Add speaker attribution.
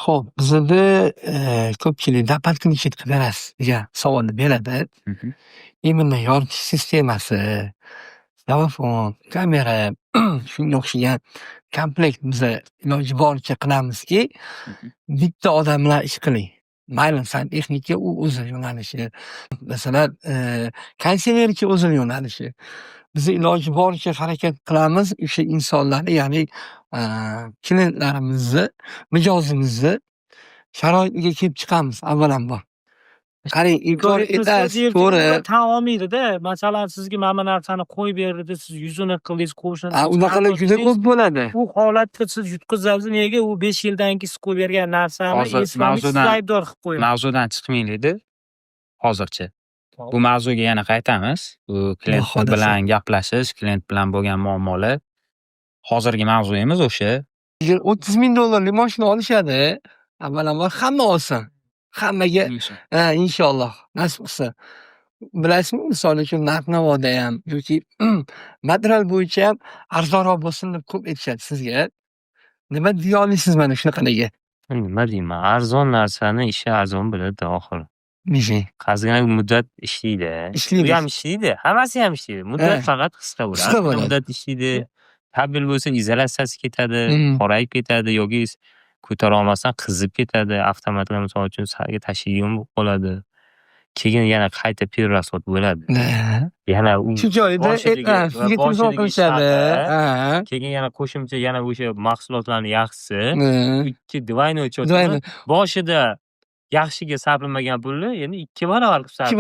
Speaker 1: Xo'p, bizada ko'pchilik davlat kredit qidirasiz degan savolni beradi.
Speaker 2: Mhm.
Speaker 1: Imенно yoritish sistemasi, telefon, kamera shunga o'xshagan komplekt biza iloji boricha qilamizki,
Speaker 2: Mhm.
Speaker 1: bitta odam bilan ish qiling. Mayli santexnika u o'zi yo'nalishi, masalan, konservyerchi o'zini yo'nalishi. Biz iloji boricha harakat qilamiz o'sha insonlarni, ya'ni klientlarimizni mijozimizni sharoitiga kelib chiqamiz avvalambor. Qarang, inkor etasiz, to'g'ri.
Speaker 3: tan olmaydida. Masalan, sizga mana bu narsani qo'yib berdi, siz yuzini qildingiz, qo'shni.
Speaker 1: Unaqalar juda ko'p bo'ladi.
Speaker 3: Bu holatda siz yutqizasiz. Nega u 5 yildan keyin siz qo'yib bergan narsani
Speaker 2: Hozir
Speaker 3: eslamay siz
Speaker 2: mavzudan-
Speaker 3: aybdor qilib qo'yasiz.
Speaker 2: Mavzudan chiqmaylik-da hozircha. Bu mavzuga yana qaytamiz. Bu klient
Speaker 1: Xohlasa.
Speaker 2: bilan gaplashish, klient bilan bo'lgan muammolar. Hozirgi mavzuyimiz o'sha.
Speaker 1: $30,000 mashina olishadi. Avvalambor hamma olsin. Hammaga inshaalloh nasib qilsa. Bilasizmi, misol uchun narx-navoda ham yoki material bo'yicha ham arzonroq bo'lsin deb ko'p aytishadi sizga. Nima deya olasiz mana shunaqalarga?
Speaker 4: Nima deyman, arzon narsani ishi arzon bo'ladi oxiri.
Speaker 1: Nima?
Speaker 4: Qazgina muddat ishlaydi.
Speaker 1: Ishlaydi.
Speaker 4: U ham ishlaydi, hammasi ham ishlaydi. Muddat faqat qisqa bo'ladi.
Speaker 1: Qisqa bo'ladi.
Speaker 4: Muddat ishlaydi. Kabel bo'lsa izolyatsiyasi ketadi, qorayib ketadi yoki ko'tara olmasdan qizib ketadi. Avtomatlar misol uchun sarga tashiydigan bo'lib qoladi. Keyin yana qayta перерасход bo'ladi. Yana u
Speaker 1: Shu joyda sizga telefon qilishadi.
Speaker 4: keyin yana qo'shimcha yana o'sha mahsulotlarning yaxshisi
Speaker 1: Ha.
Speaker 4: ikki двойной
Speaker 1: Двойной.
Speaker 4: boshida yaxshiga sarflamagan pulni endi 2 barobar qilib
Speaker 1: Ikki